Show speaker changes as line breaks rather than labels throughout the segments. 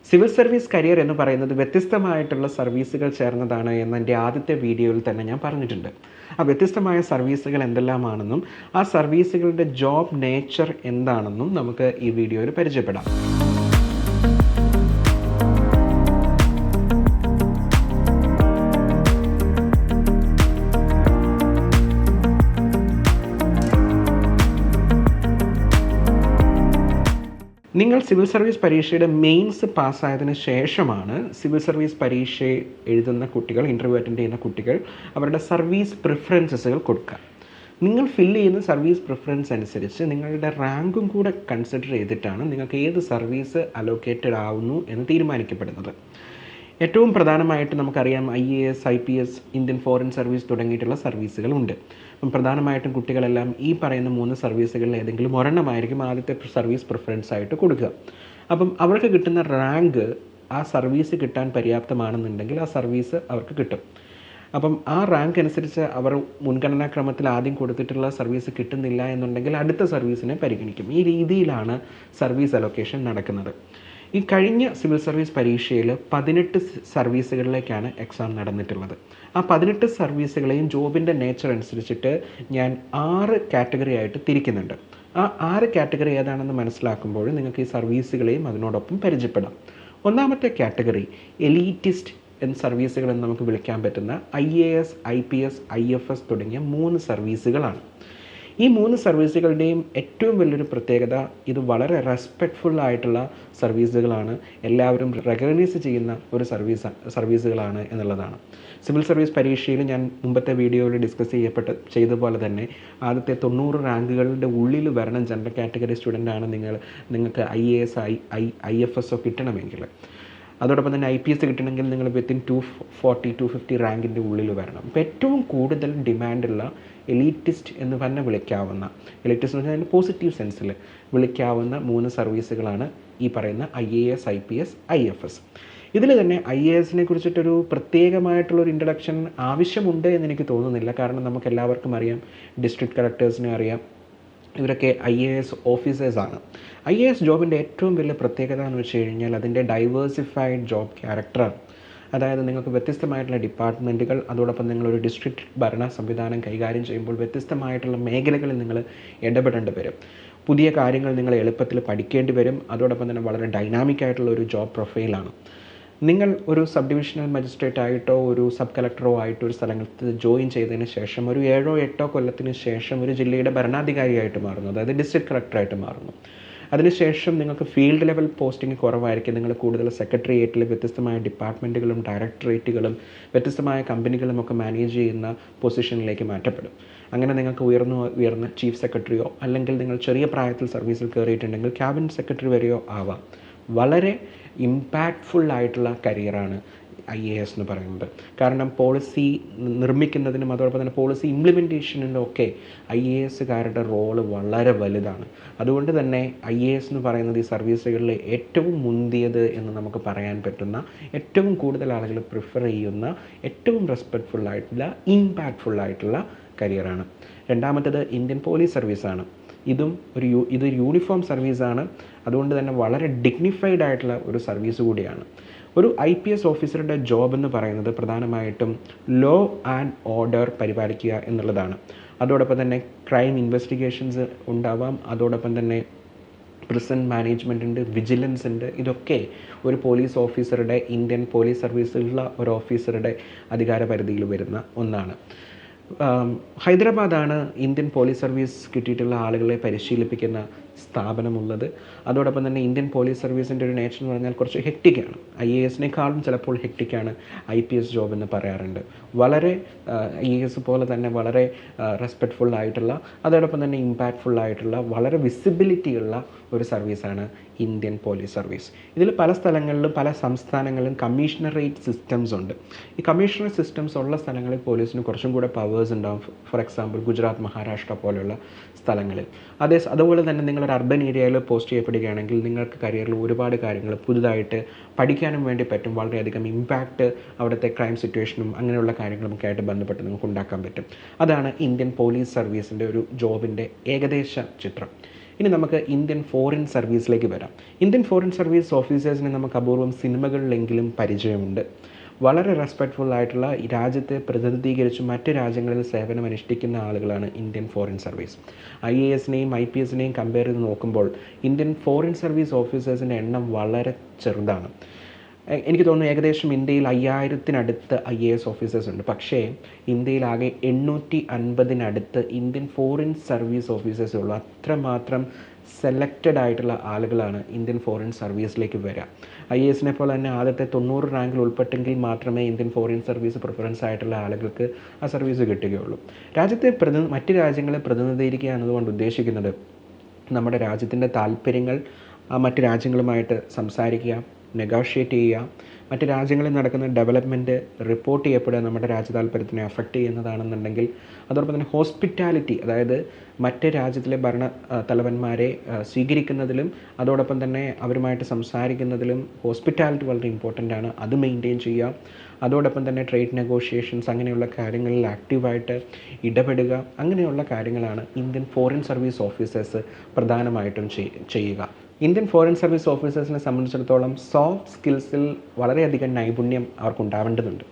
Civil service career എന്ന് പറയുന്നത് വ്യത്യസ്തമായിട്ടുള്ള സർവീസുകൾ ചേർന്നതാണ് എന്ന് എൻ്റെ ആദ്യത്തെ വീഡിയോയിൽ തന്നെ ഞാൻ പറഞ്ഞിട്ടുണ്ട്. ആ വ്യത്യസ്തമായ സർവീസുകൾ എന്തെല്ലാമാണെന്നും ആ സർവീസുകളുടെ ജോബ് നേച്ചർ എന്താണെന്നും നമുക്ക് ഈ വീഡിയോയിൽ പരിചയപ്പെടാം. നിങ്ങൾ സിവിൽ സർവീസ് പരീക്ഷയുടെ മെയിൻസ് പാസ്സായതിനു ശേഷമാണ് സിവിൽ സർവീസ് പരീക്ഷ എഴുതുന്ന കുട്ടികൾ, ഇൻ്റർവ്യൂ അറ്റൻഡ് ചെയ്യുന്ന കുട്ടികൾ അവരുടെ സർവീസ് പ്രിഫറൻസസുകൾ കൊടുക്കുക. നിങ്ങൾ ഫില്ല് ചെയ്യുന്ന സർവീസ് പ്രിഫറൻസ് അനുസരിച്ച് നിങ്ങളുടെ റാങ്കും കൂടെ കൺസിഡർ ചെയ്തിട്ടാണ് നിങ്ങൾക്ക് ഏത് സർവീസ് അലോക്കേറ്റഡ് ആവുന്നു എന്ന് തീരുമാനിക്കപ്പെടുന്നത്. ഏറ്റവും പ്രധാനമായിട്ട് നമുക്കറിയാം IAS, IPS, Indian foreign service തുടങ്ങിയിട്ടുള്ള സർവീസുകളുണ്ട്. അപ്പം പ്രധാനമായിട്ടും കുട്ടികളെല്ലാം ഈ പറയുന്ന 3 സർവീസുകളിൽ ഏതെങ്കിലും ഒരെണ്ണമായിരിക്കും ആദ്യത്തെ സർവീസ് പ്രിഫറൻസ് ആയിട്ട് കൊടുക്കുക. അപ്പം അവർക്ക് കിട്ടുന്ന റാങ്ക് ആ സർവീസ് കിട്ടാൻ പര്യാപ്തമാണെന്നുണ്ടെങ്കിൽ ആ സർവീസ് അവർക്ക് കിട്ടും. അപ്പം ആ റാങ്ക് അനുസരിച്ച് അവർ മുൻഗണനാക്രമത്തിൽ ആദ്യം കൊടുത്തിട്ടുള്ള സർവീസ് കിട്ടുന്നില്ല എന്നുണ്ടെങ്കിൽ അടുത്ത സർവീസിനെ പരിഗണിക്കും. ഈ രീതിയിലാണ് സർവീസ് അലൊക്കേഷൻ നടക്കുന്നത്. ഈ കഴിഞ്ഞ സിവിൽ സർവീസ് പരീക്ഷയിൽ 18 സർവീസുകളിലേക്കാണ് എക്സാം നടന്നിട്ടുള്ളത്. ആ 18 സർവീസുകളെയും ജോബിൻ്റെ നേച്ചർ അനുസരിച്ചിട്ട് ഞാൻ 6 കാറ്റഗറി ആയിട്ട് തിരിക്കുന്നുണ്ട്. ആ 6 കാറ്റഗറി ഏതാണെന്ന് മനസ്സിലാക്കുമ്പോൾ നിങ്ങൾക്ക് ഈ സർവീസുകളെയും അതിനോടൊപ്പം പരിചയപ്പെടാം. ഒന്നാമത്തെ കാറ്റഗറി എലീറ്റിസ്റ്റ് എന്ന സർവീസുകൾ എന്ന് നമുക്ക് വിളിക്കാൻ പറ്റുന്ന IAS, IPS, IFS തുടങ്ങിയ 3 സർവീസുകളാണ്. ഈ 3 സർവീസുകളുടെയും ഏറ്റവും വലിയൊരു പ്രത്യേകത ഇത് വളരെ റെസ്പെക്റ്റ്ഫുൾ ആയിട്ടുള്ള സർവീസുകളാണ്, എല്ലാവരും റെക്കഗ്നൈസ് ചെയ്യുന്ന ഒരു സർവീസുകളാണ് എന്നുള്ളതാണ്. സിവിൽ സർവീസ് പരീക്ഷയിൽ ഞാൻ മുമ്പത്തെ വീഡിയോയിൽ ഡിസ്കസ് ചെയ്ത പോലെ തന്നെ ആദ്യത്തെ 90 റാങ്കുകളുടെ ഉള്ളിൽ വരണം ജനറൽ കാറ്റഗറി സ്റ്റുഡൻ്റാണ് നിങ്ങൾക്ക് IAS, IFS കിട്ടണമെങ്കിൽ. അതോടൊപ്പം തന്നെ IPS കിട്ടണമെങ്കിൽ നിങ്ങൾ വിത്തിൻ 240-250 റാങ്കിൻ്റെ ഉള്ളിൽ വരണം. അപ്പോൾ ഏറ്റവും കൂടുതൽ ഡിമാൻഡുള്ള എലീറ്റിസ്റ്റ് എന്ന് തന്നെ വിളിക്കാവുന്ന, എലീറ്റിസ്റ്റ് എന്ന് പറഞ്ഞാൽ പോസിറ്റീവ് സെൻസിൽ വിളിക്കാവുന്ന 3 സർവീസുകളാണ് ഈ പറയുന്ന IAS, IPS, IFS. ഇതിൽ തന്നെ IASനെ കുറിച്ചിട്ടൊരു പ്രത്യേകമായിട്ടുള്ളൊരു ഇൻട്രഡക്ഷൻ ആവശ്യമുണ്ട് എന്ന് എനിക്ക് തോന്നുന്നില്ല. കാരണം നമുക്ക് എല്ലാവർക്കും അറിയാം, ഡിസ്ട്രിക്ട് കളക്ടേഴ്സിനെ അറിയാം, ഇവരൊക്കെ IAS ഓഫീസേഴ്സാണ്. IAS ജോബിൻ്റെ ഏറ്റവും വലിയ പ്രത്യേകത എന്ന് വെച്ച് കഴിഞ്ഞാൽ അതിൻ്റെ ഡൈവേഴ്സിഫൈഡ് ജോബ് ക്യാരക്ടറാണ്. അതായത് നിങ്ങൾക്ക് വ്യത്യസ്തമായിട്ടുള്ള ഡിപ്പാർട്ട്മെൻറ്റുകൾ, അതോടൊപ്പം നിങ്ങളൊരു ഡിസ്ട്രിക്ട് ഭരണ സംവിധാനം കൈകാര്യം ചെയ്യുമ്പോൾ വ്യത്യസ്തമായിട്ടുള്ള മേഖലകളിൽ നിങ്ങൾ ഇടപെടേണ്ടി വരും. പുതിയ കാര്യങ്ങൾ നിങ്ങൾ എളുപ്പത്തിൽ പഠിക്കേണ്ടി വരും. അതോടൊപ്പം തന്നെ വളരെ ഡൈനാമിക് ആയിട്ടുള്ള ഒരു ജോബ് പ്രൊഫൈലാണ്. നിങ്ങൾ ഒരു സബ് ഡിവിഷണൽ മജിസ്ട്രേറ്റ് ആയിട്ടോ ഒരു സബ് കളക്ടറോ ആയിട്ടോ ഒരു സ്ഥലത്ത് ജോയിൻ ചെയ്തതിന് ശേഷം ഒരു 7-8 കൊല്ലത്തിന് ശേഷം ഒരു ജില്ലയുടെ ഭരണാധികാരിയായിട്ട് മാറുന്നു, അതായത് ഡിസ്ട്രിക്ട് കളക്ടറായിട്ട് മാറുന്നു. അതിനുശേഷം നിങ്ങൾക്ക് ഫീൽഡ് ലെവൽ പോസ്റ്റിംഗ് കുറവായിരിക്കും. നിങ്ങൾ കൂടുതൽ സെക്രട്ടേറിയറ്റിൽ വ്യത്യസ്തമായ ഡിപ്പാർട്ട്മെൻറ്റുകളും ഡയറക്ടറേറ്റുകളും വ്യത്യസ്തമായ കമ്പനികളും ഒക്കെ മാനേജ് ചെയ്യുന്ന പൊസിഷനിലേക്ക് മാറ്റപ്പെടും. അങ്ങനെ നിങ്ങൾക്ക് ഉയർന്ന ചീഫ് സെക്രട്ടറിയോ അല്ലെങ്കിൽ നിങ്ങൾ ചെറിയ പ്രായത്തിൽ സർവീസിൽ കയറിയിട്ടുണ്ടെങ്കിൽ ക്യാബിനറ്റ് സെക്രട്ടറി വരെയോ ആവാം. വളരെ ഇമ്പാക്റ്റ്ഫുൾ ആയിട്ടുള്ള കരിയറാണ് IAS എന്ന് പറയുന്നത്. കാരണം പോളിസി നിർമ്മിക്കുന്നതിനും അതോടൊപ്പം തന്നെ പോളിസി ഇംപ്ലിമെൻറ്റേഷനിലും ഒക്കെ IASകാരുടെ റോള് വളരെ വലുതാണ്. അതുകൊണ്ട് തന്നെ IAS എന്ന് പറയുന്നത് ഈ സർവീസുകളിൽ ഏറ്റവും മുന്തിയത് എന്ന് നമുക്ക് പറയാൻ പറ്റുന്ന, ഏറ്റവും കൂടുതൽ ആളുകൾ പ്രിഫർ ചെയ്യുന്ന, ഏറ്റവും റെസ്പെക്റ്റ്ഫുൾ ആയിട്ടുള്ള, ഇമ്പാക്റ്റ്ഫുൾ ആയിട്ടുള്ള കരിയറാണ്. രണ്ടാമത്തേത് ഇന്ത്യൻ പോലീസ് സർവീസാണ്. ഇതൊരു യൂണിഫോം സർവീസാണ്. അതുകൊണ്ട് തന്നെ വളരെ ഡിഗ്നിഫൈഡ് ആയിട്ടുള്ള ഒരു സർവീസ് കൂടിയാണ്. ഒരു IPS ഓഫീസറുടെ ജോബ് എന്ന് പറയുന്നത് പ്രധാനമായിട്ടും ലോ ആൻഡ് ഓർഡർ പരിപാലിക്കുക എന്നുള്ളതാണ്. അതോടൊപ്പം തന്നെ ക്രൈം ഇൻവെസ്റ്റിഗേഷൻസ് ഉണ്ടാവാം. അതോടൊപ്പം തന്നെ പ്രിസൺ മാനേജ്മെൻ്റ് ഉണ്ട്, വിജിലൻസ് ഉണ്ട്. ഇതൊക്കെ ഒരു പോലീസ് ഓഫീസറുടെ, ഇന്ത്യൻ പോലീസ് സർവീസിലുള്ള ഒരു ഓഫീസറുടെ അധികാര പരിധിയിൽ വരുന്ന ഒന്നാണ്. ഹൈദരാബാദാണ് ഇന്ത്യൻ പോലീസ് സർവീസ് കിട്ടിയിട്ടുള്ള ആളുകളെ പരിശീലിപ്പിക്കുന്ന സ്ഥാപനമുള്ളത്. അതോടൊപ്പം തന്നെ ഇന്ത്യൻ പോലീസ് സർവീസിൻ്റെ ഒരു നേച്ചർ എന്ന് പറഞ്ഞാൽ കുറച്ച് ഹെക്റ്റിക്കാണ്. IASനേക്കാളും ചിലപ്പോൾ ഹെക്റ്റിക്കാണ് IPS ജോബ് എന്ന് പറയാറുണ്ട്. വളരെ IAS പോലെ തന്നെ വളരെ റെസ്പെക്റ്റ്ഫുൾ ആയിട്ടുള്ള, അതോടൊപ്പം തന്നെ ഇമ്പാക്റ്റ്ഫുൾ ആയിട്ടുള്ള, വളരെ വിസിബിലിറ്റിയുള്ള ഒരു സർവീസാണ് ഇന്ത്യൻ പോലീസ് സർവീസ്. ഇതിൽ പല സ്ഥലങ്ങളിലും പല സംസ്ഥാനങ്ങളിലും കമ്മീഷണറേറ്റ് സിസ്റ്റംസ് ഉണ്ട്. ഈ കമ്മീഷണറേറ്റ് സിസ്റ്റംസ് ഉള്ള സ്ഥലങ്ങളിൽ പോലീസിന് കുറച്ചും കൂടെ പവേഴ്സ് ഉണ്ടാവും. ഫോർ എക്സാമ്പിൾ ഗുജറാത്ത്, മഹാരാഷ്ട്ര പോലെയുള്ള സ്ഥലങ്ങളിൽ. അതുപോലെ തന്നെ നിങ്ങളൊരു അർബൻ ഏരിയയിൽ പോസ്റ്റ് ചെയ്യപ്പെടുകയാണെങ്കിൽ നിങ്ങൾക്ക് കരിയറിൽ ഒരുപാട് കാര്യങ്ങൾ പുതുതായിട്ട് പഠിക്കാനും വേണ്ടി പറ്റും. വളരെയധികം ഇമ്പാക്റ്റ് അവിടുത്തെ ക്രൈം സിറ്റുവേഷനും അങ്ങനെയുള്ള കാര്യങ്ങളുമൊക്കെ ആയിട്ട് ബന്ധപ്പെട്ട് നിങ്ങൾക്ക് ഉണ്ടാക്കാൻ പറ്റും. അതാണ് ഇന്ത്യൻ പോലീസ് സർവീസിൻ്റെ ഒരു ജോബിൻ്റെ ഏകദേശ ചിത്രം. ഇനി നമുക്ക് ഇന്ത്യൻ ഫോറിൻ സർവീസിലേക്ക് വരാം. ഇന്ത്യൻ ഫോറിൻ സർവീസ് ഓഫീസേഴ്സിനെ നമുക്ക് അപൂർവം സിനിമകളിലെങ്കിലും പരിചയമുണ്ട്. വളരെ റെസ്പെക്റ്റ്ഫുൾ ആയിട്ടുള്ള ഈ രാജ്യത്തെ പ്രതിനിധീകരിച്ച് മറ്റ് രാജ്യങ്ങളിൽ സേവനം അനുഷ്ഠിക്കുന്ന ആളുകളാണ് ഇന്ത്യൻ ഫോറിൻ സർവീസ്. IASനെയും IPSനെയും കമ്പയർ ചെയ്ത് നോക്കുമ്പോൾ ഇന്ത്യൻ ഫോറിൻ സർവീസ് ഓഫീസേഴ്സിൻ്റെ എണ്ണം വളരെ ചെറുതാണ്. എനിക്ക് തോന്നുന്നു ഏകദേശം ഇന്ത്യയിൽ 5000-നടുത്ത് IAS ഓഫീസേഴ്സ് ഉണ്ട്. പക്ഷേ ഇന്ത്യയിൽ ആകെ 850-നടുത്ത് ഇന്ത്യൻ ഫോറിൻ സർവീസ് ഓഫീസേഴ്സേ ഉള്ളൂ. അത്രമാത്രം സെലക്റ്റഡ് ആയിട്ടുള്ള ആളുകളാണ് ഇന്ത്യൻ ഫോറിൻ സർവീസിലേക്ക് വരിക. IASനെ പോലെ തന്നെ ആദ്യത്തെ 90 റാങ്കിൽ ഉൾപ്പെട്ടെങ്കിൽ മാത്രമേ ഇന്ത്യൻ ഫോറിൻ സർവീസ് പ്രിഫറൻസ് ആയിട്ടുള്ള ആളുകൾക്ക് ആ സർവീസ് കിട്ടുകയുള്ളൂ. രാജ്യത്തെ മറ്റ് രാജ്യങ്ങളെ പ്രതിനിധീകരിക്കുക എന്നതുകൊണ്ട് ഉദ്ദേശിക്കുന്നത് നമ്മുടെ രാജ്യത്തിൻ്റെ താല്പര്യങ്ങൾ മറ്റ് രാജ്യങ്ങളുമായിട്ട് സംസാരിക്കുക, നെഗോഷിയേറ്റ് ചെയ്യുക, മറ്റ് രാജ്യങ്ങളിൽ നടക്കുന്ന ഡെവലപ്മെൻറ്റ് റിപ്പോർട്ട് ചെയ്യപ്പെടുക നമ്മുടെ രാജ്യ താല്പര്യത്തിനെ അഫക്റ്റ് ചെയ്യുന്നതാണെന്നുണ്ടെങ്കിൽ, അതോടൊപ്പം തന്നെ ഹോസ്പിറ്റാലിറ്റി, അതായത് മറ്റ് രാജ്യത്തിലെ ഭരണ തലവന്മാരെ സ്വീകരിക്കുന്നതിലും അതോടൊപ്പം തന്നെ അവരുമായിട്ട് സംസാരിക്കുന്നതിലും ഹോസ്പിറ്റാലിറ്റി വളരെ ഇമ്പോർട്ടൻ്റ് ആണ്. അത് മെയിൻറ്റെയിൻ ചെയ്യുക. അതോടൊപ്പം തന്നെ ട്രേഡ് നെഗോഷിയേഷൻസ് അങ്ങനെയുള്ള കാര്യങ്ങളിൽ ആക്റ്റീവായിട്ട് ഇടപെടുക. അങ്ങനെയുള്ള കാര്യങ്ങളാണ് ഇന്ത്യൻ ഫോറിൻ സർവീസ് ഓഫീസേഴ്സ് പ്രധാനമായിട്ടും ചെയ്യുക. ഇന്ത്യൻ ഫോറിൻ സർവീസ് ഓഫീസേഴ്സിനെ സംബന്ധിച്ചിടത്തോളം സോഫ്റ്റ് സ്കിൽസിൽ വളരെയധികം നൈപുണ്യം അവർക്കുണ്ടാവേണ്ടതുണ്ട്.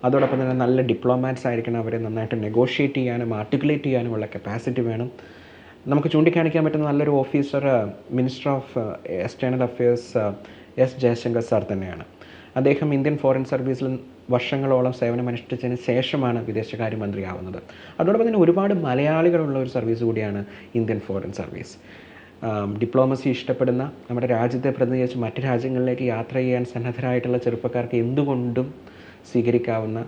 അതോടൊപ്പം തന്നെ നല്ല ഡിപ്ലോമാറ്റ്സ് ആയിരിക്കണം. അവരെ നന്നായിട്ട് നെഗോഷിയേറ്റ് ചെയ്യാനും ആർട്ടിക്കുലേറ്റ് ചെയ്യാനുമുള്ള കപ്പാസിറ്റി വേണം. നമുക്ക് ചൂണ്ടിക്കാണിക്കാൻ പറ്റുന്ന നല്ലൊരു officer minister of external affairs Jaishankar sir തന്നെയാണ്. അദ്ദേഹം ഇന്ത്യൻ ഫോറിൻ സർവീസിൽ വർഷങ്ങളോളം സേവനമനുഷ്ഠിച്ചതിന് ശേഷമാണ് വിദേശകാര്യമന്ത്രിയാവുന്നത്. അതോടൊപ്പം തന്നെ ഒരുപാട് മലയാളികളുള്ള ഒരു സർവീസ് കൂടിയാണ് ഇന്ത്യൻ ഫോറിൻ സർവീസ്. ഡിപ്ലോമസി ഇഷ്ടപ്പെടുന്ന, നമ്മുടെ രാജ്യത്തെ പ്രതിനിധീകരിച്ച് മറ്റ് രാജ്യങ്ങളിലേക്ക് യാത്ര ചെയ്യാൻ സന്നദ്ധരായിട്ടുള്ള ചെറുപ്പക്കാർക്ക് എന്തുകൊണ്ടും സ്വീകരിക്കാവുന്ന,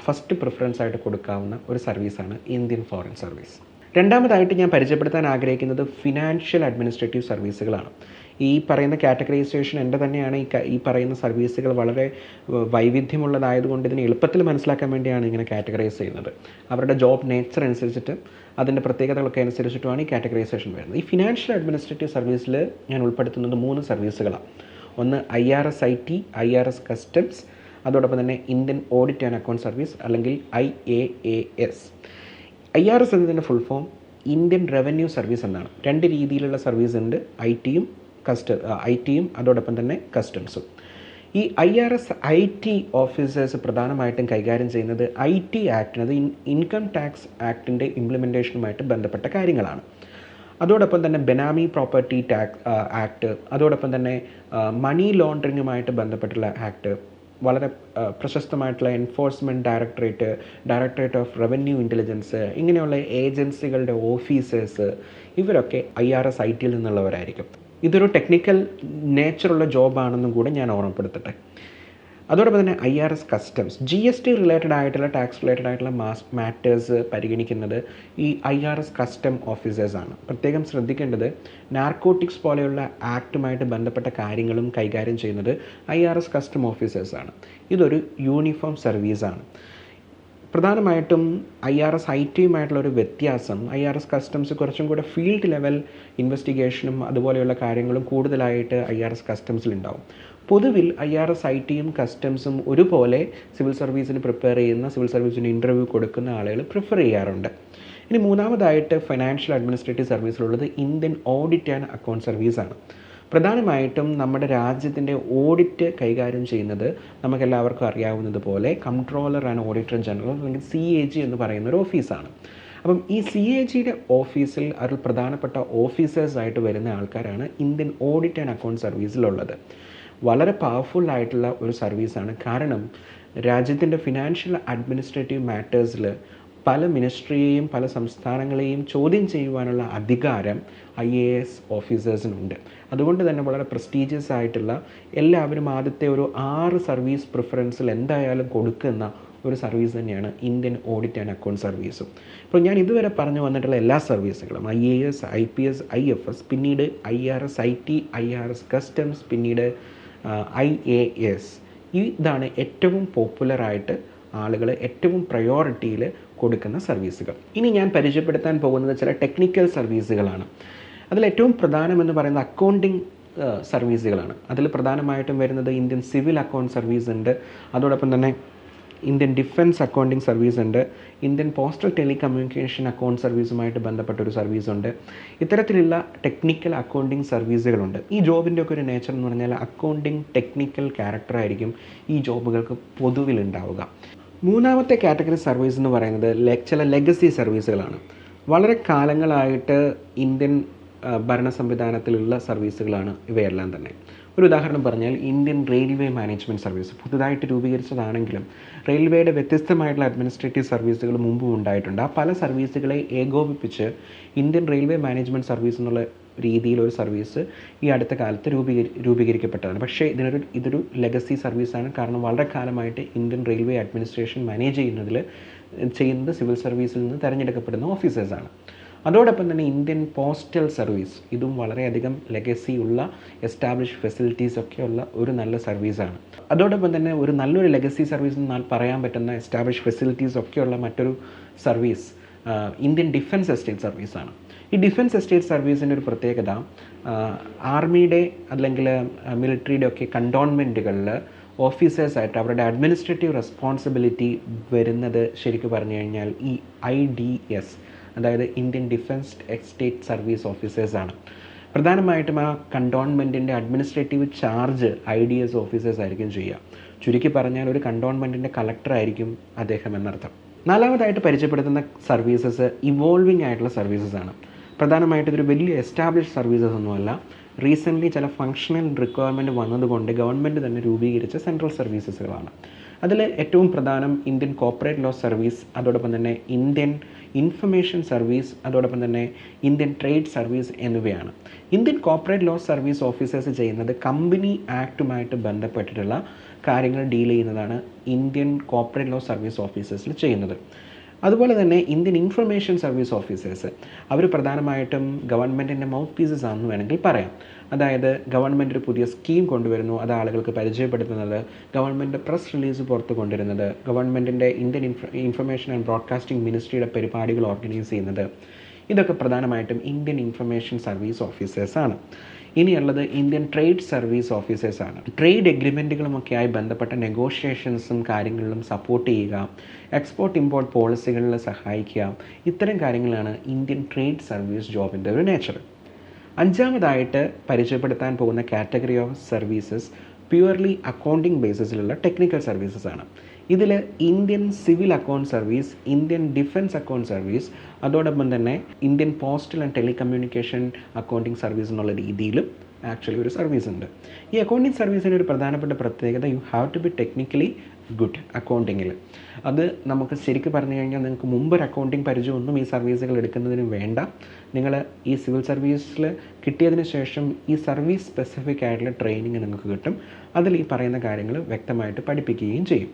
ഫസ്റ്റ് പ്രിഫറൻസ് ആയിട്ട് കൊടുക്കാവുന്ന ഒരു സർവീസാണ് ഇന്ത്യൻ ഫോറിൻ സർവീസ്. രണ്ടാമതായിട്ട് ഞാൻ പരിചയപ്പെടുത്താൻ ആഗ്രഹിക്കുന്നത് ഫിനാൻഷ്യൽ അഡ്മിനിസ്ട്രേറ്റീവ് സർവീസുകളാണ്. ഈ പറയുന്ന കാറ്റഗറൈസേഷൻ എൻ്റെ തന്നെയാണ്. ഈ പറയുന്ന സർവീസുകൾ വളരെ വൈവിധ്യമുള്ളതായതുകൊണ്ട് ഇതിനെ എളുപ്പത്തിൽ മനസ്സിലാക്കാൻ വേണ്ടിയാണ് ഇങ്ങനെ കാറ്റഗറൈസ് ചെയ്യുന്നത്. അവരുടെ ജോബ് നേച്ചർ അനുസരിച്ചിട്ട് അതിൻ്റെ പ്രത്യേകതകളൊക്കെ അനുസരിച്ചിട്ടുമാണ് ഈ കാറ്റഗറൈസേഷൻ വരുന്നത്. ഈ ഫിനാൻഷ്യൽ അഡ്മിനിസ്ട്രേറ്റീവ് സർവീസിൽ ഞാൻ ഉൾപ്പെടുത്തുന്നത് 3 സർവീസുകളാണ്. ഒന്ന് IRS IT, IRS കസ്റ്റംസ്, അതോടൊപ്പം തന്നെ Indian audit and account service അല്ലെങ്കിൽ IAAS. IRS എന്നതിൻ്റെ full form Indian revenue service എന്നാണ്. 2 രീതിയിലുള്ള സർവീസ് ഉണ്ട്, ഐ ടിയും അതോടൊപ്പം തന്നെ കസ്റ്റംസും. ഈ IRS IT ഓഫീസേഴ്സ് പ്രധാനമായിട്ടും കൈകാര്യം ചെയ്യുന്നത് IT ആക്ടിന്, അത് ഇൻകം ടാക്സ് ആക്ടിൻ്റെ ഇംപ്ലിമെൻറ്റേഷനുമായിട്ട് ബന്ധപ്പെട്ട കാര്യങ്ങളാണ്. അതോടൊപ്പം തന്നെ ബെനാമി പ്രോപ്പർട്ടി ആക്ട്, അതോടൊപ്പം തന്നെ മണി ലോണ്ടറിങ്ങുമായിട്ട് ബന്ധപ്പെട്ടുള്ള ആക്ട്, വളരെ പ്രശസ്തമായിട്ടുള്ള enforcement directorate of revenue intelligence, ഇങ്ങനെയുള്ള ഏജൻസികളുടെ ഓഫീസേഴ്സ്, ഇവരൊക്കെ IRS ITയിൽ നിന്നുള്ളവരായിരിക്കും. ഇതൊരു ടെക്നിക്കൽ നേച്ചറുള്ള ജോബാണെന്നും കൂടെ ഞാൻ ഓർമ്മപ്പെടുത്തട്ടെ. അതോടൊപ്പം തന്നെ IRS കസ്റ്റംസ്, GST റിലേറ്റഡ് ആയിട്ടുള്ള, ടാക്സ് റിലേറ്റഡ് ആയിട്ടുള്ള മാറ്റേഴ്സ് പരിഗണിക്കുന്നത് ഈ IRS കസ്റ്റം ഓഫീസേഴ്സാണ്. പ്രത്യേകം ശ്രദ്ധിക്കേണ്ടത്, നാർക്കോട്ടിക്സ് പോലെയുള്ള ആക്റ്റുമായിട്ട് ബന്ധപ്പെട്ട കാര്യങ്ങളും കൈകാര്യം ചെയ്യുന്നത് IRS കസ്റ്റം ഓഫീസേഴ്സാണ്. ഇതൊരു യൂണിഫോം സർവീസാണ്. പ്രധാനമായിട്ടും IRS ITയുമായിട്ടുള്ളൊരു വ്യത്യാസം, IRS കസ്റ്റംസ് കുറച്ചും കൂടെ ഫീൽഡ് ലെവൽ ഇൻവെസ്റ്റിഗേഷനും അതുപോലെയുള്ള കാര്യങ്ങളും കൂടുതലായിട്ട് IRS കസ്റ്റംസിലുണ്ടാവും. പൊതുവിൽ IRS ITയും കസ്റ്റംസും ഒരുപോലെ സിവിൽ സർവീസിന് പ്രിപ്പയർ ചെയ്യുന്ന, സിവിൽ സർവീസിന് ഇൻ്റർവ്യൂ കൊടുക്കുന്ന ആളുകൾ പ്രിഫർ ചെയ്യാറുണ്ട്. ഇനി മൂന്നാമതായിട്ട് ഫൈനാൻഷ്യൽ അഡ്മിനിസ്ട്രേറ്റീവ് സർവീസിലുള്ളത് ഇന്ത്യൻ ഓഡിറ്റ് ആൻഡ് അക്കൗണ്ട് സർവീസാണ്. പ്രധാനമായിട്ടും നമ്മുടെ രാജ്യത്തിൻ്റെ ഓഡിറ്റ് കൈകാര്യം ചെയ്യുന്നത് നമുക്കെല്ലാവർക്കും അറിയാവുന്നത് പോലെ കൺട്രോളർ ആൻഡ് ഓഡിറ്റർ ജനറൽ അല്ലെങ്കിൽ CAG എന്ന് പറയുന്ന ഒരു ഓഫീസാണ്. അപ്പം ഈ CAGയുടെ ഓഫീസിൽ അതിൽ പ്രധാനപ്പെട്ട ഓഫീസേഴ്സായിട്ട് വരുന്ന ആൾക്കാരാണ് ഇന്ത്യൻ ഓഡിറ്റ് ആൻഡ് അക്കൗണ്ട് സർവീസിലുള്ളത്. വളരെ പവർഫുൾ ആയിട്ടുള്ള ഒരു സർവീസാണ്. കാരണം രാജ്യത്തിൻ്റെ ഫിനാൻഷ്യൽ അഡ്മിനിസ്ട്രേറ്റീവ് മാറ്റേഴ്സിൽ പല മിനിസ്ട്രിയെയും പല സംസ്ഥാനങ്ങളെയും ചോദ്യം ചെയ്യുവാനുള്ള അധികാരം IAS ഓഫീസേഴ്സിനുണ്ട്. അതുകൊണ്ട് തന്നെ വളരെ പ്രസ്റ്റീജിയസ് ആയിട്ടുള്ള, എല്ലാവരും ആദ്യത്തെ ഒരു 6 സർവീസ് പ്രിഫറൻസിൽ എന്തായാലും കൊടുക്കുന്ന ഒരു സർവീസ് തന്നെയാണ് ഇന്ത്യൻ ഓഡിറ്റ് ആൻഡ് അക്കൗണ്ട് സർവീസും. ഇപ്പോൾ ഞാൻ ഇതുവരെ പറഞ്ഞു വന്നിട്ടുള്ള എല്ലാ സർവീസുകളും IAS, IPS, IFS, പിന്നീട് IRS IT, IRS കസ്റ്റംസ്, പിന്നീട് IAS, ഇതാണ് ഏറ്റവും പോപ്പുലറായിട്ട് ആളുകൾ ഏറ്റവും പ്രയോറിറ്റിയിൽ കൊടുക്കുന്ന സർവീസുകൾ. ഇനി ഞാൻ പരിചയപ്പെടുത്താൻ പോകുന്നത് ചില ടെക്നിക്കൽ സർവീസുകളാണ്. അതിലേറ്റവും പ്രധാനമെന്ന് പറയുന്നത് അക്കൗണ്ടിങ് സർവീസുകളാണ്. അതിൽ പ്രധാനമായിട്ടും വരുന്നത് ഇന്ത്യൻ സിവിൽ അക്കൗണ്ട് സർവീസ് ഉണ്ട്. അതോടൊപ്പം തന്നെ ഇന്ത്യൻ ഡിഫൻസ് അക്കൗണ്ടിങ് സർവീസ് ഉണ്ട്, ഇന്ത്യൻ പോസ്റ്റൽ ടെലികമ്മ്യൂണിക്കേഷൻ അക്കൗണ്ട് സർവീസുമായിട്ട് ബന്ധപ്പെട്ടൊരു സർവീസുണ്ട്. ഇത്തരത്തിലുള്ള ടെക്നിക്കൽ അക്കൗണ്ടിങ് സർവീസുകളുണ്ട്. ഈ ജോബിൻ്റെ ഒക്കെ ഒരു നേച്ചർ എന്ന് പറഞ്ഞാൽ അക്കൗണ്ടിങ് ടെക്നിക്കൽ ക്യാരക്ടറായിരിക്കും ഈ ജോബുകൾക്ക് പൊതുവിലുണ്ടാവുക. മൂന്നാമത്തെ കാറ്റഗറി സർവീസ് എന്ന് പറയുന്നത് ചില ലെഗസി സർവീസുകളാണ്. വളരെ കാലങ്ങളായിട്ട് ഇന്ത്യൻ ഭരണ സംവിധാനത്തിലുള്ള സർവീസുകളാണ് ഇവയെല്ലാം തന്നെ. ഒരു ഉദാഹരണം പറഞ്ഞാൽ ഇന്ത്യൻ റെയിൽവേ മാനേജ്മെൻറ്റ് സർവീസ് പുതുതായിട്ട് രൂപീകരിച്ചതാണെങ്കിലും റെയിൽവേയുടെ വ്യത്യസ്തമായിട്ടുള്ള അഡ്മിനിസ്ട്രേറ്റീവ് സർവീസുകൾ മുമ്പും ഉണ്ടായിട്ടുണ്ട്. ആ പല സർവീസുകളെ ഏകോപിപ്പിച്ച് ഇന്ത്യൻ റെയിൽവേ മാനേജ്മെൻറ്റ് സർവീസ് എന്നുള്ള രീതിയിലൊരു സർവീസ് ഈ അടുത്ത കാലത്ത് രൂപീകരിക്കപ്പെട്ടതാണ്. പക്ഷേ ഇതൊരു ലെഗസി സർവീസാണ്. കാരണം വളരെ കാലമായിട്ട് ഇന്ത്യൻ റെയിൽവേ അഡ്മിനിസ്ട്രേഷൻ മാനേജ് ചെയ്യുന്നത് സിവിൽ സർവീസിൽ നിന്ന് തിരഞ്ഞെടുക്കപ്പെടുന്ന ഓഫീസേഴ്സാണ്. അതോടൊപ്പം തന്നെ ഇന്ത്യൻ പോസ്റ്റൽ സർവീസ്, ഇതും വളരെയധികം ലെഗസി ഉള്ള എസ്റ്റാബ്ലിഷ് ഫെസിലിറ്റീസ് ഒക്കെയുള്ള ഒരു നല്ല സർവീസാണ്. അതോടൊപ്പം തന്നെ ഒരു നല്ലൊരു ലെഗസി സർവീസ് എന്നാൽ പറയാൻ പറ്റുന്ന എസ്റ്റാബ്ലിഷ് ഫെസിലിറ്റീസ് ഒക്കെയുള്ള മറ്റൊരു സർവീസ് ഇന്ത്യൻ ഡിഫൻസ് എസ്റ്റേറ്റ് സർവീസാണ്. ഈ ഡിഫൻസ് എസ്റ്റേറ്റ് സർവീസിൻ്റെ ഒരു പ്രത്യേകത ആർമിയുടെ അല്ലെങ്കിൽ മിലിറ്ററിയുടെ ഒക്കെ കണ്ടോൺമെൻറ്റുകളിൽ ഓഫീസേഴ്സായിട്ട് അവരുടെ അഡ്മിനിസ്ട്രേറ്റീവ് റെസ്പോൺസിബിലിറ്റി വരുന്നത് ശരിക്കും പറഞ്ഞു കഴിഞ്ഞാൽ ഈ IDS, അതായത് ഇന്ത്യൻ ഡിഫൻസ് എസ്റ്റേറ്റ് സർവീസ് ഓഫീസേഴ്സാണ്. പ്രധാനമായിട്ടും ആ കണ്ടോൺമെൻറ്റിൻ്റെ അഡ്മിനിസ്ട്രേറ്റീവ് ചാർജ് IDS ഓഫീസേഴ്സ് ആയിരിക്കും ചെയ്യുക. ചുരുക്കി പറഞ്ഞാൽ ഒരു കണ്ടോൺമെൻറ്റിൻ്റെ കളക്ടറായിരിക്കും അദ്ദേഹം എന്നർത്ഥം. നാലാമതായിട്ട് പരിചയപ്പെടുത്തുന്ന സർവീസസ് ഇവോൾവിംഗ് ആയിട്ടുള്ള സർവീസസാണ്. പ്രധാനമായിട്ട് ഇതൊരു വലിയ എസ്റ്റാബ്ലിഷ് സർവീസസ് ഒന്നുമല്ല. റീസെൻ്റ്ലി ചില ഫങ്ഷണൽ റിക്വയർമെൻറ്റ് വന്നതുകൊണ്ട് ഗവൺമെൻറ് തന്നെ രൂപീകരിച്ച സെൻട്രൽ സർവീസസുകളാണ്. അതിൽ ഏറ്റവും പ്രധാനം ഇന്ത്യൻ കോർപ്പറേറ്റ് ലോ സർവീസ്, അതോടൊപ്പം തന്നെ ഇന്ത്യൻ ഇൻഫർമേഷൻ സർവീസ്, അതോടൊപ്പം തന്നെ ഇന്ത്യൻ ട്രേഡ് സർവീസ് എന്നിവയാണ്. Indian corporate law service officers ചെയ്യുന്നത് കമ്പനി ആക്റ്റുമായിട്ട് ബന്ധപ്പെട്ടിട്ടുള്ള കാര്യങ്ങൾ ഡീൽ ചെയ്യുന്നതാണ് ഇന്ത്യൻ കോർപ്പറേറ്റ് ലോ സർവീസ് ഓഫീസേഴ്സിൽ ചെയ്യുന്നത്. അതുപോലെ തന്നെ ഇന്ത്യൻ ഇൻഫർമേഷൻ സർവീസ് ഓഫീസേഴ്സ് അവർ പ്രധാനമായിട്ടും ഗവൺമെൻറ്റിൻ്റെ മൗത്ത് പീസസ് ആണെന്ന് വേണമെങ്കിൽ പറയാം. അതായത് ഗവൺമെൻറ് ഒരു പുതിയ സ്കീം കൊണ്ടുവരുന്നു, അത് ആളുകൾക്ക് പരിചയപ്പെടുത്തുന്നത്, ഗവൺമെൻറ് പ്രസ് റിലീസ് പുറത്ത് കൊണ്ടുവരുന്നത്, ഗവൺമെൻറ്റിൻ്റെ ഇന്ത്യൻ ഇൻഫർമേഷൻ ആൻഡ് ബ്രോഡ്കാസ്റ്റിംഗ് മിനിസ്ട്രിയുടെ പരിപാടികൾ ഓർഗനൈസ് ചെയ്യുന്നത്, ഇതൊക്കെ പ്രധാനമായിട്ടും ഇന്ത്യൻ ഇൻഫർമേഷൻ സർവീസ് ഓഫീസേഴ്സാണ്. ഇനിയുള്ളത് ഇന്ത്യൻ ട്രേഡ് സർവീസ് ഓഫീസേഴ്സാണ്. ട്രേഡ് എഗ്രിമെൻറ്റുകളുമൊക്കെയായി ബന്ധപ്പെട്ട നെഗോഷിയേഷൻസും കാര്യങ്ങളിലും സപ്പോർട്ട് ചെയ്യുക, എക്സ്പോർട്ട് ഇമ്പോർട്ട് പോളിസികളിൽ സഹായിക്കുക, ഇത്തരം കാര്യങ്ങളാണ് ഇന്ത്യൻ ട്രേഡ് സർവീസ് ജോബിൻ്റെ ഒരു നേച്ചർ. അഞ്ചാമതായിട്ട് പരിചയപ്പെടുത്താൻ പോകുന്ന category of services purely accounting ബേസിസിലുള്ള ടെക്നിക്കൽ സർവീസസ് ആണ്. ഇതിൽ Indian civil account service, Indian defence account service, അതോടൊപ്പം തന്നെ Indian postal and telecommunication accounting service എന്നുള്ള രീതിയിലും ആക്ച്വലി ഒരു സർവീസ് ഉണ്ട്. ഈ അക്കൗണ്ടിങ് സർവീസിൻ്റെ ഒരു പ്രധാനപ്പെട്ട പ്രത്യേകത you have to be technically good അക്കൗണ്ടിങ്ങിൽ. അത് നമുക്ക് ശരിക്കും പറഞ്ഞു കഴിഞ്ഞാൽ നിങ്ങൾക്ക് മുമ്പൊരു അക്കൗണ്ടിങ് പരിചയമൊന്നും ഈ സർവീസുകൾ എടുക്കുന്നതിന് വേണ്ട. നിങ്ങൾ ഈ സിവിൽ സർവീസിൽ കിട്ടിയതിന് ശേഷം ഈ സർവീസ് സ്പെസിഫിക് ആയിട്ടുള്ള ട്രെയിനിങ് നിങ്ങൾക്ക് കിട്ടും. അതിൽ ഈ പറയുന്ന കാര്യങ്ങൾ വ്യക്തമായിട്ട് പഠിപ്പിക്കുകയും ചെയ്യും.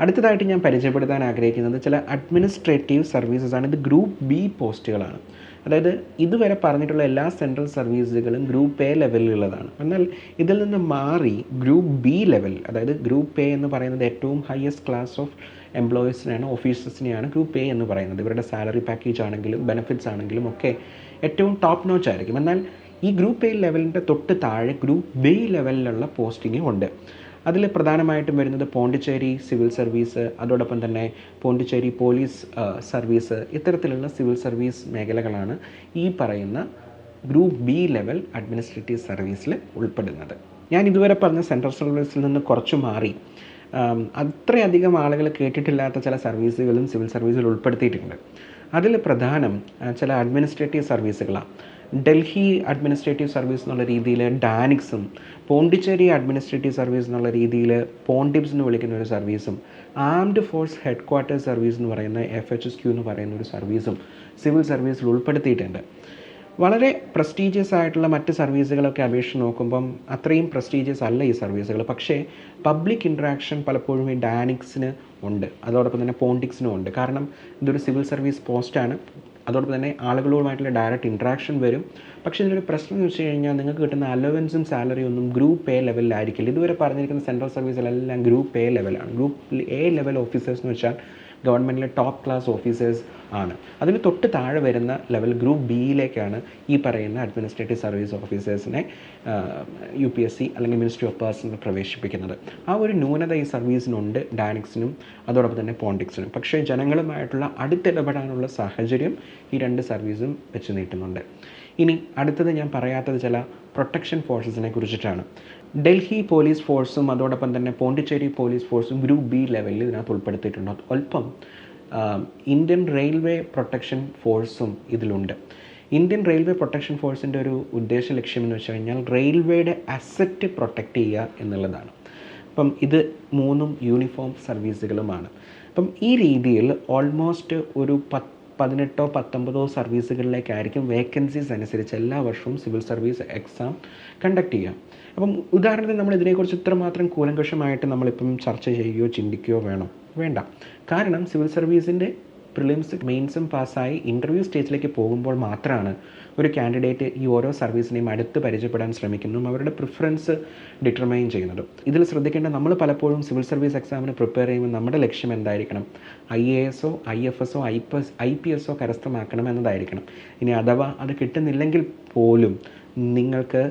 അടുത്തതായിട്ട് ഞാൻ പരിചയപ്പെടുത്താൻ ആഗ്രഹിക്കുന്നത് ചില അഡ്മിനിസ്ട്രേറ്റീവ് സർവീസസ് ആണ്. ഇത് ഗ്രൂപ്പ് B പോസ്റ്റുകളാണ്. അതായത് ഇതുവരെ പറഞ്ഞിട്ടുള്ള എല്ലാ സെൻട്രൽ സർവീസുകളും ഗ്രൂപ്പ് A ലെവലിലുള്ളതാണ്. എന്നാൽ ഇതിൽ നിന്ന് മാറി ഗ്രൂപ്പ് B ലെവൽ, അതായത് ഗ്രൂപ്പ് A എന്ന് പറയുന്നത് ഏറ്റവും ഹയസ്റ്റ് ക്ലാസ് ഓഫ് എംപ്ലോയീസിനെയാണ്, ഓഫീസേഴ്സിനെയാണ് ഗ്രൂപ്പ് A എന്ന് പറയുന്നത്. ഇവരുടെ സാലറി പാക്കേജ് ആണെങ്കിലും ബെനിഫിറ്റ്സ് ആണെങ്കിലും ഒക്കെ ഏറ്റവും ടോപ്പ് നോച്ച് ആയിരിക്കും. എന്നാൽ ഈ ഗ്രൂപ്പ് A ലെവലിൻ്റെ തൊട്ട് താഴെ ഗ്രൂപ്പ് B ലെവലിലുള്ള പോസ്റ്റിങ്ങും ഉണ്ട്. അതിൽ പ്രധാനമായിട്ടും വരുന്നത് പോണ്ടിച്ചേരി സിവിൽ സർവീസ്, അതോടൊപ്പം തന്നെ പോണ്ടിച്ചേരി പോലീസ് സർവീസ്, ഇത്തരത്തിലുള്ള സിവിൽ സർവീസ് മേഖലകളാണ് ഈ പറയുന്ന ഗ്രൂപ്പ് B ലെവൽ അഡ്മിനിസ്ട്രേറ്റീവ് സർവീസിൽ ഉൾപ്പെടുന്നത്. ഞാൻ ഇതുവരെ പറഞ്ഞ സെൻട്രൽ സർവീസിൽ നിന്ന് കുറച്ച് മാറി അത്രയധികം ആളുകൾ കേട്ടിട്ടില്ലാത്ത ചില സർവീസുകളും സിവിൽ സർവീസിൽ ഉൾപ്പെടുത്തിയിട്ടുണ്ട്. അതിൽ പ്രധാനം ചില അഡ്മിനിസ്ട്രേറ്റീവ് സർവീസുകളാണ്. ഡൽഹി അഡ്മിനിസ്ട്രേറ്റീവ് സർവീസ് എന്നുള്ള രീതിയിൽ ഡാനിക്സും, പോണ്ടിച്ചേരി അഡ്മിനിസ്ട്രേറ്റീവ് സർവീസ് എന്നുള്ള രീതിയിൽ പോണ്ടിബ്സ് എന്ന് വിളിക്കുന്ന ഒരു സർവീസും, armed force head quarters service എന്ന് പറയുന്ന FHSQ എന്ന് പറയുന്ന ഒരു സർവീസും സിവിൽ സർവീസിൽ ഉൾപ്പെടുത്തിയിട്ടുണ്ട്. വളരെ പ്രസ്റ്റീജിയസ് ആയിട്ടുള്ള മറ്റ് സർവീസുകളൊക്കെ അപേക്ഷിച്ച് നോക്കുമ്പം അത്രയും പ്രസ്റ്റീജിയസ് അല്ല ഈ സർവീസുകൾ. പക്ഷേ പബ്ലിക് ഇൻട്രാക്ഷൻ പലപ്പോഴും ഈ ഡാനിക്സിന് ഉണ്ട്, അതോടൊപ്പം തന്നെ പോണ്ടിക്സിനും ഉണ്ട്. കാരണം ഇതൊരു സിവിൽ സർവീസ് പോസ്റ്റാണ്, അതോടൊപ്പം തന്നെ ആളുകളുമായിട്ടുള്ള ഡയറക്റ്റ് ഇൻട്രാക്ഷൻ വരും. പക്ഷേ ഇതിനൊരു പ്രശ്നം എന്ന് വെച്ച് കഴിഞ്ഞാൽ നിങ്ങൾക്ക് കിട്ടുന്ന അലവൻസും സാലറിയും ഒന്നും ഗ്രൂപ്പ് A ലെവലിലായിരിക്കില്ല. ഇതുവരെ പറഞ്ഞിരിക്കുന്ന സെൻട്രൽ സർവീസിലെല്ലാം ഗ്രൂപ്പ് A ലെവലാണ്. ഗ്രൂപ്പ് A ലെവൽ ഓഫീസേഴ്സ് എന്ന് വെച്ചാൽ ഗവൺമെൻറ്റിലെ ടോപ്പ് ക്ലാസ് ഓഫീസേഴ്സ് ആണ്. അതിന് തൊട്ട് താഴെ വരുന്ന ലെവൽ ഗ്രൂപ്പ് ബിയിലേക്കാണ് ഈ പറയുന്ന അഡ്മിനിസ്ട്രേറ്റീവ് സർവീസ് ഓഫീസേഴ്സിനെ UPSC അല്ലെങ്കിൽ മിനിസ്ട്രി ഓഫ് പേഴ്സണൽ പ്രവേശിപ്പിക്കുന്നത്. ആ ഒരു ന്യൂനത ഈ സർവീസിനുണ്ട്, ഡാനിക്സിനും അതോടൊപ്പം തന്നെ പോണ്ടിക്സിനും. പക്ഷേ ജനങ്ങളുമായിട്ടുള്ള അടുത്തിടപെടാനുള്ള സാഹചര്യം ഈ രണ്ട് സർവീസും വെച്ച് നീട്ടുന്നുണ്ട്. ഇനി അടുത്തത് ഞാൻ പറയാത്തത് ചില പ്രൊട്ടക്ഷൻ ഫോഴ്സസിനെ കുറിച്ചിട്ടാണ്. ഡൽഹി പോലീസ് ഫോഴ്സും അതോടൊപ്പം തന്നെ പോണ്ടിച്ചേരി പോലീസ് ഫോഴ്സും ഗ്രൂപ്പ് ബി ലെവലിൽ ഇതിനകത്ത് ഉൾപ്പെടുത്തിയിട്ടുണ്ട്. ഒപ്പം ഇന്ത്യൻ റെയിൽവേ പ്രൊട്ടക്ഷൻ ഫോഴ്സും ഇതിലുണ്ട്. ഇന്ത്യൻ റെയിൽവേ പ്രൊട്ടക്ഷൻ ഫോഴ്സിൻ്റെ ഒരു ഉദ്ദേശ ലക്ഷ്യമെന്ന് വെച്ച് കഴിഞ്ഞാൽ റെയിൽവേയുടെ അസറ്റ് പ്രൊട്ടക്റ്റ് ചെയ്യുക എന്നുള്ളതാണ്. അപ്പം ഇത് മൂന്നും യൂണിഫോം സർവീസുകളുമാണ്. അപ്പം ഈ രീതിയിൽ ഓൾമോസ്റ്റ് ഒരു 18-19 സർവീസുകളിലേക്കായിരിക്കും വേക്കൻസീസ് അനുസരിച്ച് എല്ലാ വർഷവും സിവിൽ സർവീസ് എക്സാം കണ്ടക്ട് ചെയ്യുക. അപ്പം ഉദാഹരണത്തിന് നമ്മൾ ഇതിനെക്കുറിച്ച് ഇത്രമാത്രം കൂലങ്കഷമായിട്ട് നമ്മളിപ്പം ചർച്ച ചെയ്യുകയോ ചിന്തിക്കുകയോ വേണ്ട. കാരണം സിവിൽ സർവീസിൻ്റെ പ്രിലിംസ് മെയിൻസും പാസ്സായി ഇൻ്റർവ്യൂ സ്റ്റേജിലേക്ക് പോകുമ്പോൾ മാത്രമാണ് ഒരു കാൻഡിഡേറ്റ് ഈ ഓരോ സർവീസിനെയും അടുത്ത് പരിചയപ്പെടാൻ ശ്രമിക്കുന്നതും അവരുടെ പ്രിഫറൻസ് ഡിറ്റർമൈൻ ചെയ്യുന്നതും. ഇതിൽ ശ്രദ്ധിക്കേണ്ട, നമ്മൾ പലപ്പോഴും സിവിൽ സർവീസ് എക്സാമിന് പ്രിപ്പയർ ചെയ്യുമ്പോൾ നമ്മുടെ ലക്ഷ്യം എന്തായിരിക്കണം? IAS, IFS, IPS കരസ്ഥമാക്കണം എന്നതായിരിക്കണം. ഇനി അഥവാ അത് കിട്ടുന്നില്ലെങ്കിൽ പോലും നിങ്ങൾക്ക്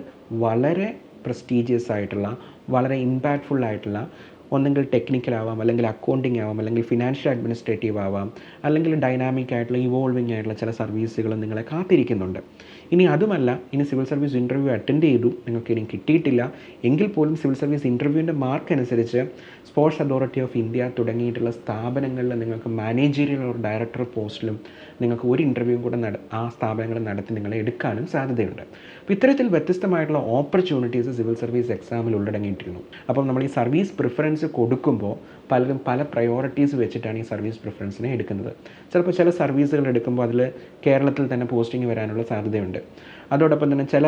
വളരെ പ്രസ്റ്റീജിയസ് ആയിട്ടുള്ള, വളരെ ഇമ്പാക്റ്റ്ഫുൾ ആയിട്ടുള്ള, ഒന്നെങ്കിൽ ടെക്നിക്കൽ ആവാം, അല്ലെങ്കിൽ അക്കൗണ്ടിങ് ആവാം, അല്ലെങ്കിൽ ഫിനാൻഷ്യൽ അഡ്മിനിസ്ട്രേറ്റീവ് ആവാം, അല്ലെങ്കിൽ ഡൈനാമിക് ആയിട്ടുള്ള ഇവോൾവിങ് ആയിട്ടുള്ള ചില സർവീസുകൾ നിങ്ങളെ കാത്തിരിക്കുന്നുണ്ട്. ഇനി അതുമല്ല, ഇനി സിവിൽ സർവീസ് ഇൻ്റർവ്യൂ അറ്റൻഡ് ചെയ്തു, നിങ്ങൾക്ക് ഇനി കിട്ടിയിട്ടില്ല എങ്കിൽ പോലും സിവിൽ സർവീസ് ഇൻ്റർവ്യൂവിൻ്റെ മാർക്ക് അനുസരിച്ച് സ്പോർട്സ് അതോറിറ്റി ഓഫ് ഇന്ത്യ തുടങ്ങിയിട്ടുള്ള സ്ഥാപനങ്ങളിൽ നിങ്ങൾക്ക് മാനേജീരിയൽ ഒരു ഡയറക്ടർ പോസ്റ്റിലും നിങ്ങൾക്ക് ഒരു ഇൻ്റർവ്യൂ കൂടെ ആ സ്ഥാപനങ്ങൾ നടത്തി നിങ്ങളെ എടുക്കാനും സാധ്യതയുണ്ട്. അപ്പോൾ ഇത്തരത്തിൽ വ്യത്യസ്തമായിട്ടുള്ള ഓപ്പർച്യൂണിറ്റീസ് സിവിൽ സർവീസ് എക്സാമിൽ ഉള്ളടങ്ങിയിട്ടിരുന്നു. അപ്പം നമ്മൾ ഈ സർവീസ് പ്രിഫറൻസ് കൊടുക്കുമ്പോൾ പലരും പല പ്രയോറിറ്റീസ് വെച്ചിട്ടാണ് ഈ സർവീസ് പ്രിഫറൻസിനെ എടുക്കുന്നത്. ചിലപ്പോൾ ചില സർവീസുകൾ എടുക്കുമ്പോൾ അതിൽ കേരളത്തിൽ തന്നെ പോസ്റ്റിംഗ് വരാനുള്ള സാധ്യതയുണ്ട്. അതോടൊപ്പം തന്നെ ചില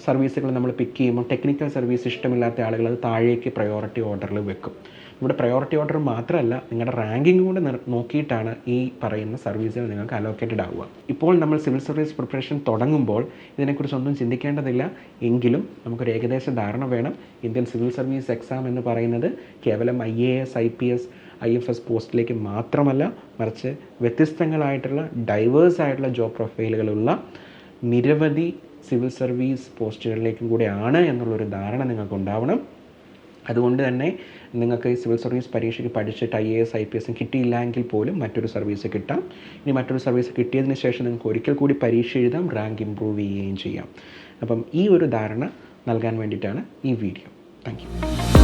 സർവീസുകൾ നമ്മൾ പിക്ക് ചെയ്യുമ്പോൾ ടെക്നിക്കൽ സർവീസ് ഇഷ്ടമില്ലാത്ത ആളുകൾ അത് താഴേക്ക് പ്രയോറിറ്റി ഓർഡറിൽ വെക്കും. ഇവിടെ പ്രയോറിറ്റി ഓർഡർ മാത്രമല്ല, നിങ്ങളുടെ റാങ്കിങ് കൂടെ നോക്കിയിട്ടാണ് ഈ പറയുന്ന സർവീസുകൾ നിങ്ങൾക്ക് അലോക്കേറ്റഡ് ആവുക. ഇപ്പോൾ നമ്മൾ സിവിൽ സർവീസ് പ്രിപ്പറേഷൻ തുടങ്ങുമ്പോൾ ഇതിനെക്കുറിച്ചൊന്നും ചിന്തിക്കേണ്ടതില്ല. എങ്കിലും നമുക്കൊരു ഏകദേശ ധാരണ വേണം. ഇന്ത്യൻ സിവിൽ സർവീസ് എക്സാം എന്ന് പറയുന്നത് കേവലം IAS, IPS, IFS പോസ്റ്റിലേക്ക് മാത്രമല്ല, മറിച്ച് വ്യത്യസ്തങ്ങളായിട്ടുള്ള ഡൈവേഴ്സ് ആയിട്ടുള്ള ജോബ് പ്രൊഫൈലുകളുള്ള നിരവധി സിവിൽ സർവീസ് പോസ്റ്റുകളിലേക്കും കൂടെയാണ് എന്നുള്ളൊരു ധാരണ നിങ്ങൾക്ക് ഉണ്ടാവണം. അതുകൊണ്ട് തന്നെ നിങ്ങൾക്ക് ഈ സിവിൽ സർവീസ് പരീക്ഷയ്ക്ക് പഠിച്ചിട്ട് IAS, IPS കിട്ടിയില്ല എങ്കിൽ പോലും മറ്റൊരു സർവീസ് കിട്ടാം. ഇനി മറ്റൊരു സർവീസ് കിട്ടിയതിന് ശേഷം നിങ്ങൾക്ക് ഒരിക്കൽ കൂടി പരീക്ഷ എഴുതാം, റാങ്ക് ഇമ്പ്രൂവ് ചെയ്യുകയും ചെയ്യാം. അപ്പം ഈ ഒരു ധാരണ നൽകാൻ വേണ്ടിയിട്ടാണ് ഈ വീഡിയോ. Thank you.